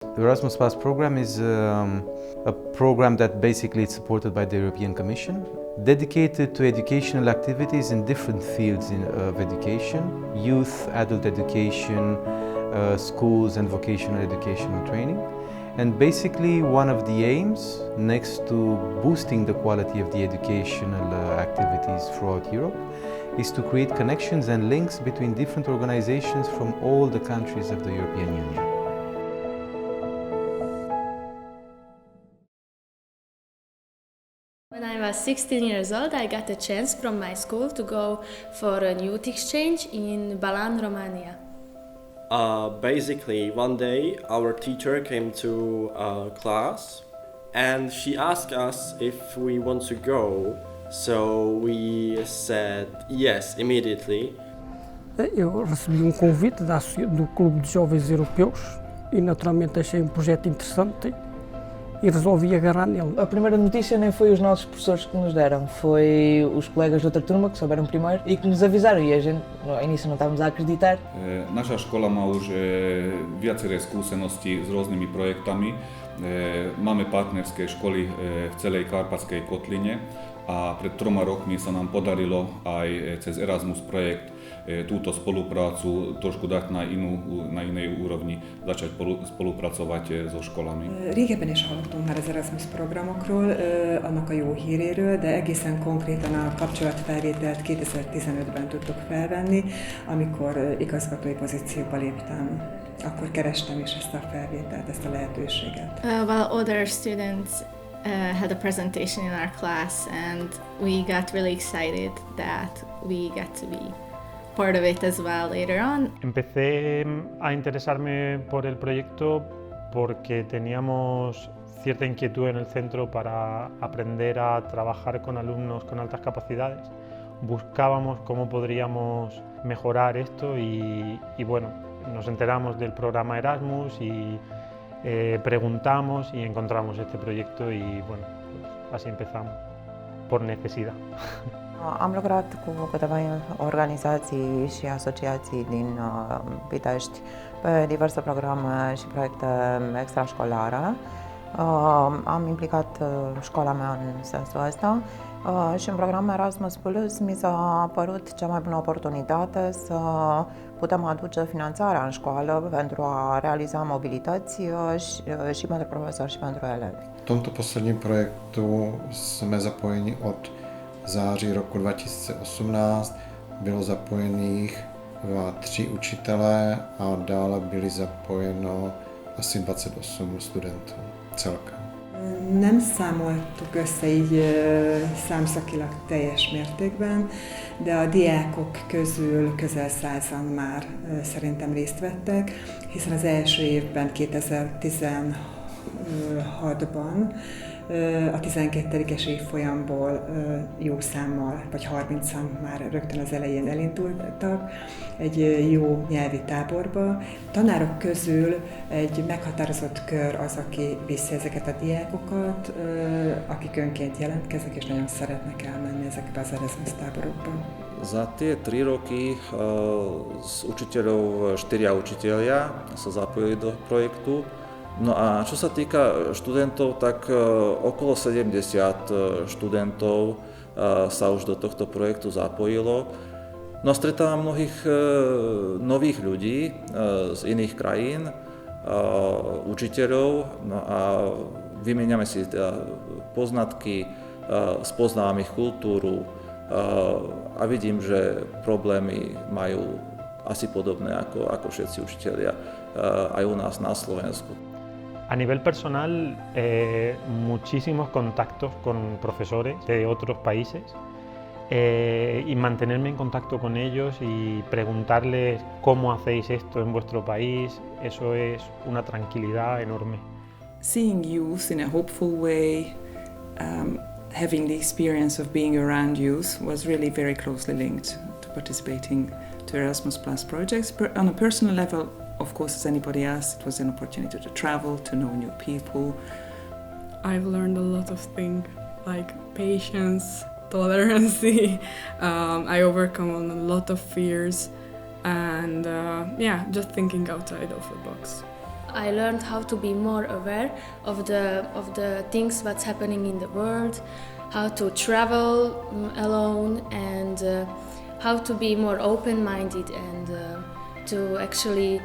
The Erasmus Programme is a program that basically is supported by the European Commission, dedicated to educational activities in different fields of education: youth, adult education, schools and vocational education and training. And basically one of the aims, next to boosting the quality of the educational activities throughout Europe, is to create connections and links between different organizations from all the countries of the European Union. When I was 16 years old, I got a chance from my school to go for a youth exchange in Balan, Romania. Basically, one day our teacher came to class and she asked us if we want to go, so we said yes immediately. Eu recebi convite do Clube de Jovens Europeus e naturalmente achei projeto interessante e resolvi agarrar nele. A primeira notícia nem foi os nossos professores que nos deram, foi os colegas de outra turma que souberam primeiro e que nos avisaram e a gente no início não estávamos a acreditar. Naša škola má už viaceré skúsenosti s rôznymi projektami. Máme partnerské školy v celej Karpatskej kotline a pred 3 rokmi sa nám podarilo aj cez Erasmus projekt túto spoluprácu trošku dať na inej úrovni, začať spolupracovať so školami. Régebben is hallottunk már az Erasmus programokról, annak a jó híréről, de egészen konkrétan a kapcsolatfelvételt 2015-ben tudtuk felvenni, amikor igazgatói pozícióba léptem. Akkor kerestem is ezt a felvételt, ezt a lehetőséget. While other students had a presentation in our class, and we got really excited that we got to be part of it as well later on. Empecé a interesarme por el proyecto porque teníamos cierta inquietud en el centro para aprender a trabajar con alumnos con altas capacidades. Buscábamos cómo podríamos mejorar esto y bueno, nos enteramos del programa Erasmus y preguntamos y encontramos este proyecto y bueno, pues así empezamos, por necesidad. Am lucrat cu câteva organizații și asociații din Pitești pe diverse programe și proiecte extrașcolare. Am implicat școala mea în sensul ăsta și în programul Erasmus Plus mi s-a părut cea mai bună oportunitate să putem aduce finanțarea în școală pentru a realiza mobilități și pentru profesori și pentru elevi. V tomto posledním projektu jsme zapojeni od září roku 2018, bylo zapojených 3 učitelé a dále byli zapojeno asi 28 studentů celkem. Nem számoltuk össze így számszakilag teljes mértékben, de a diákok közül közel 100-an már szerintem részt vettek, hiszen az első évben 2016-ban a 12-es évfolyamból jó számmal, vagy 30-an már rögtön az elején elindultak egy jó nyelvi táborba. Tanárok közül egy meghatározott kör az, aki viszi ezeket a diákokat, akik önként jelentkeznek és nagyon szeretnek elmenni ezekbe az Erasmus táborokba. Za tie 3 roky z učiteľov 4 učitelia sa zapojili do projektu. No a čo sa týka študentov, tak okolo 70 študentov sa už do tohto projektu zapojilo. No a stretávam mnohých nových ľudí z iných krajín, učiteľov, no a vymieňame si poznatky, spoznávame ich kultúru a vidím, že problémy majú asi podobné ako všetci učitelia aj u nás na Slovensku. A nivel personal, muchísimos contactos con profesores de otros países y mantenerme en contacto con ellos y preguntarles cómo hacéis esto en vuestro país, eso es una tranquilidad enorme. Seeing youth in a hopeful way, having the experience of being around youth was really very closely linked to participating to Erasmus Plus projects. On a personal level, of course, as anybody else, it was an opportunity to travel, to know new people. I've learned a lot of things, like patience, tolerance. I overcome a lot of fears and just thinking outside of the box. I learned how to be more aware of the things what's happening in the world, how to travel alone, and how to be more open-minded and to actually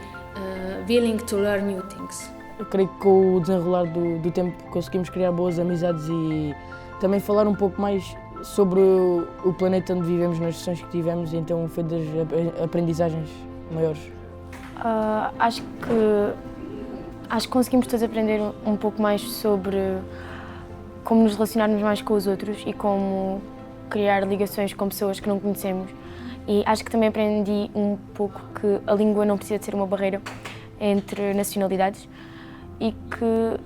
willing to learn new things. Eu creio que com o desenrolar do tempo conseguimos criar boas amizades e também falar um pouco mais sobre o planeta onde vivemos nas sessões que tivemos, e então foi das aprendizagens maiores. Acho que conseguimos todos aprender um pouco mais sobre como nos relacionarmos mais com os outros e como criar ligações com pessoas que não conhecemos. E acho que também aprendi um pouco que a língua não precisa de ser uma barreira entre nacionalidades e que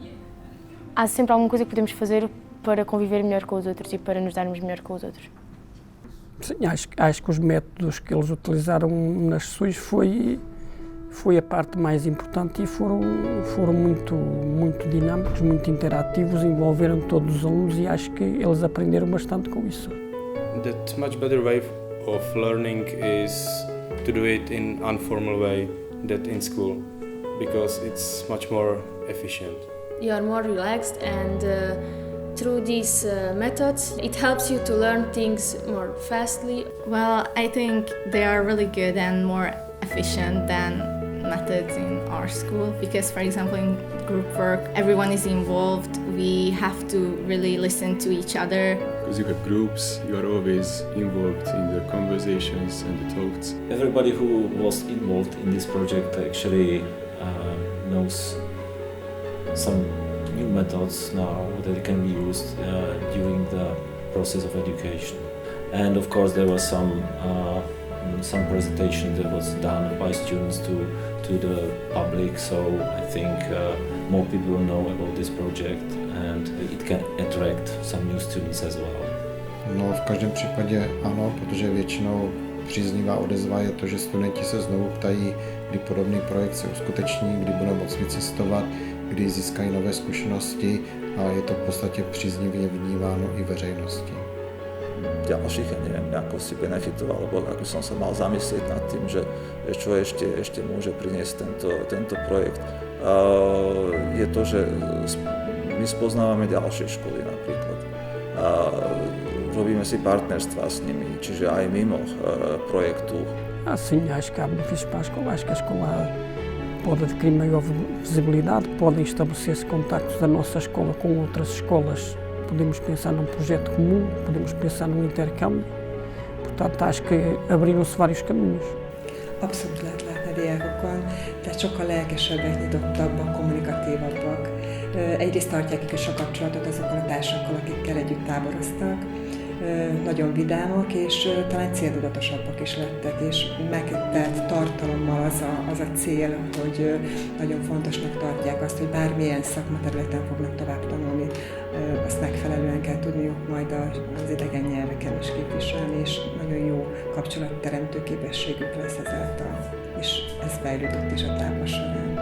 há sempre alguma coisa que podemos fazer para conviver melhor com os outros e para nos darmos melhor com os outros. Sim, acho que os métodos que eles utilizaram nas sessões foi a parte mais importante e foram muito dinâmicos, muito interativos, envolveram todos os alunos e acho que eles aprenderam bastante com isso. The much better way of learning is to do it in informal way than in school, because it's much more efficient. You are more relaxed, and through these methods it helps you to learn things more fastly. Well, I think they are really good and more efficient than methods in our school, because for example in group work everyone is involved, we have to really listen to each other. Because you have groups, you are always involved in the conversations and the talks. Everybody who was involved in this project actually knows some new methods now that can be used during the process of education. And of course there was some presentation that was done by students to the public, so I think more people know about this project and it can attract some new students as well. No, v každém případě ano, protože většinou příznivá odezva je to, že studenti se znovu ptají, kdy podobný projekt se uskuteční, kdy budou moct vycestovat, kdy získají nové zkušenosti a je to v podstatě příznivě vnímáno i veřejností. Ďalších, ja neviem, ako si benefitoval, alebo ako som sa mal zamyslieť nad tým, že čo ešte môže priniesť tento projekt. Je to, že my spoznávame ďalšie školy napríklad. Robíme si partnerstva s nimi, čiže aj mimo projektu. Sim, acho que há benefícios para a escola. Acho que a escola pode adquirir maior visibilidade, podem estabelecer-se contactos da nossa escola com outras escolas. Podemos pensar num projeto comum, podemos pensar num intercâmbio. Portanto, acho que abriram-se vários caminhos. Abszolút lehet látni a diákokon, tehát sokkal lelkesebbek, nyitottabbak, kommunikatívabbak. Egyrészt tartják is a kapcsolatot azokkal a társakkal, akikkel együtt táboroztak. Nagyon vidámak, és talán céltudatosabbak is lettek, és megtelt tartalommal az a cél, hogy nagyon fontosnak tartják azt, hogy bármilyen szakmaterületen fognak tovább tanulni, azt megfelelően kell tudniuk majd az idegen nyelveken is képviselni, és nagyon jó kapcsolatteremtő képességük lesz ezáltal, és ez fejlődött is a tábor során.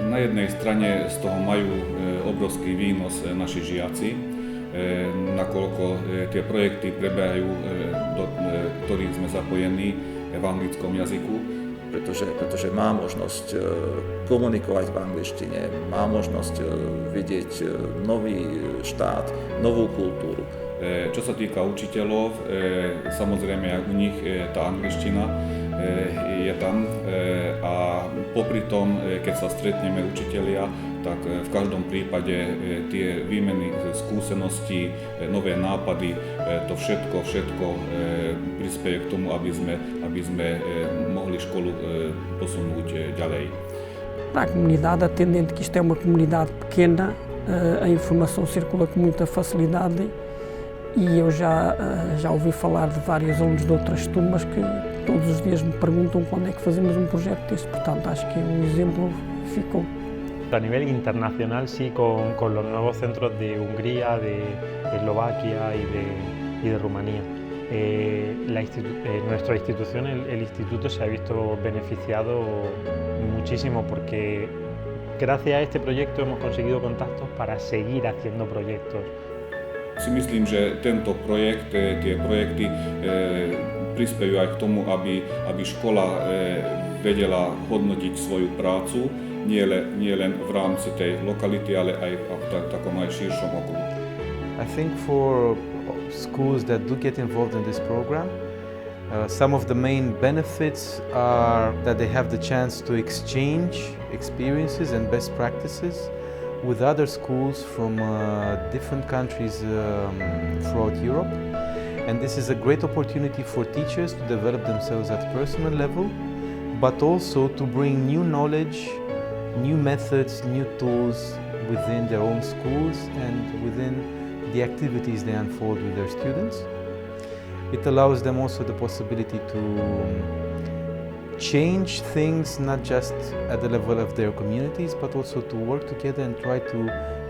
Na jednej strane z toho majú obrovský výnos naši žiaci, nakoľko tie projekty prebiehajú, do ktorých sme zapojení v anglickom jazyku. Pretože má možnosť komunikovať v angličtine, má možnosť vidieť nový štát, novú kultúru. Čo sa týka učiteľov, samozrejme aj u nich tá angličtina je tam a popri tom, keď sa stretneme učitelia, tak v každom prípade tie výmeny skúseností, nové nápady, to všetko prispieje k tomu, aby sme mohli školu posunúť ďalej. Para a comunidade, atendendo que isto é uma comunidade pequena, a informação circula com muita facilidade e eu já ouvi falar de vários alunos de outras turmas que todos os dias me perguntam quando é que fazemos um projeto desse, portanto acho que exemplo ficou. A nivel internacional sí, con los nuevos centros de Hungría, de Eslovaquia y de Rumanía. Nuestra institución, el instituto, se ha visto beneficiado muchísimo porque gracias a este proyecto hemos conseguido contactos para seguir haciendo proyectos. Si myslím, že tento projekt, tie projekty prispejú aj k tomu, aby škola vedela hodnotiť svoju prácu nie len v rámci tej lokality, ale aj v takom aj širšom okolu. I think for schools that do get involved in this program, some of the main benefits are that they have the chance to exchange experiences and best practices with other schools from different countries throughout Europe. And this is a great opportunity for teachers to develop themselves at personal level, but also to bring new knowledge, new methods, new tools within their own schools and within the activities they unfold with their students. It allows them also the possibility to change things not just at the level of their communities, but also to work together and try to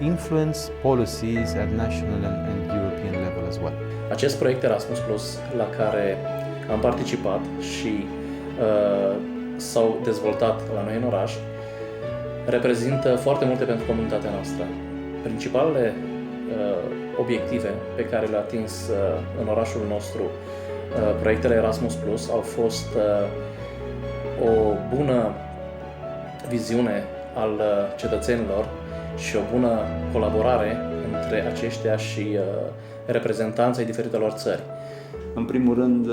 influence policies at national and European level as well. Acest proiect Erasmus Plus, la care am participat și s-au dezvoltat la noi în oraș, reprezintă foarte multe pentru comunitatea noastră. Principalele obiective pe care le-a atins în orașul nostru proiectele Erasmus Plus au fost o bună viziune al cetățenilor și o bună colaborare între aceștia și reprezentanții diferitelor țări. În primul rând,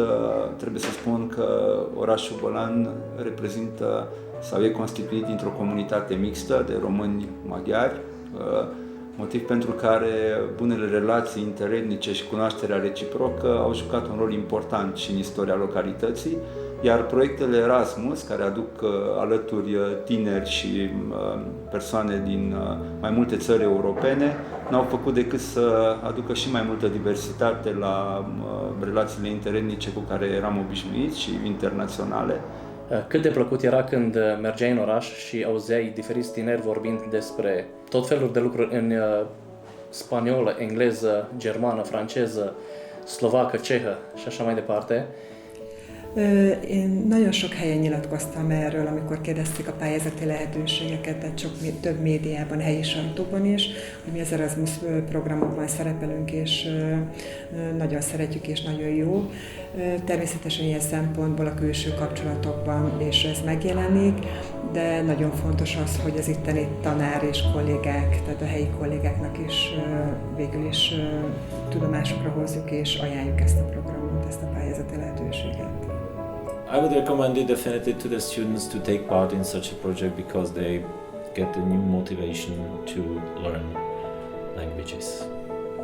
trebuie să spun că orașul Bălan reprezintă sau e constituit dintr-o comunitate mixtă de români maghiari, motiv pentru care bunele relații interetnice și cunoașterea reciprocă au jucat un rol important și în istoria localității, iar proiectele Erasmus, care aduc alături tineri și persoane din mai multe țări europene, n-au făcut decât să aducă și mai multă diversitate la relațiile interetnice cu care eram obișnuiți și internaționale. Cât de plăcut era când mergeai în oraș și auzeai diferiți tineri vorbind despre tot felul de lucruri în spaniolă, engleză, germană, franceză, szlováka, csehă és așa mai departe. Én nagyon sok helyen nyilatkoztam erről, amikor kérdezték a pályázati lehetőségeket, tehát több médiában, helyi sajtóban is, hogy mi az Erasmus programokban szerepelünk, és nagyon szeretjük, és nagyon jó. Természetesen ilyen szempontból a külső kapcsolatokban és ez megjelenik, de nagyon fontos az, hogy az itteni tanár és kollégák, tehát a helyi kollégáknak is végül is tudomásukra hozzuk és ajánljuk ezt a programot, ezt a pályázati lehetőséget. I would recommend it definitely to the students to take part in such a project because they get a new motivation to learn languages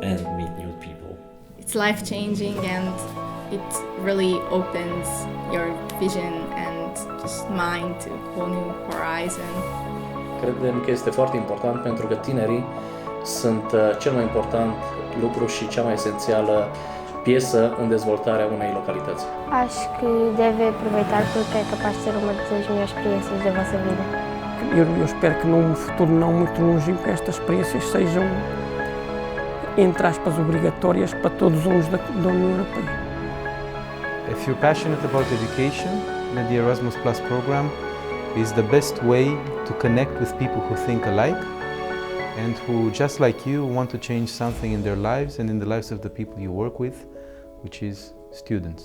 and meet new people. It's life-changing and it really opens your vision and just mind to a whole new horizon. Credem că este foarte important pentru că tinerii sunt cel mai important lucru și cea mai esențială piesă în dezvoltarea unei localități. Acho que deve aproveitar porque é capaz de ser uma das melhores experiências da vossa vida. Eu espero que num futuro não muito longínquo estas experiências sejam, entre aspas, obrigatórias para todos os alunos da União Europeia. If you're passionate about education, then the Erasmus Plus program is the best way to connect with people who think alike and who, just like you, want to change something in their lives and in the lives of the people you work with, which is students.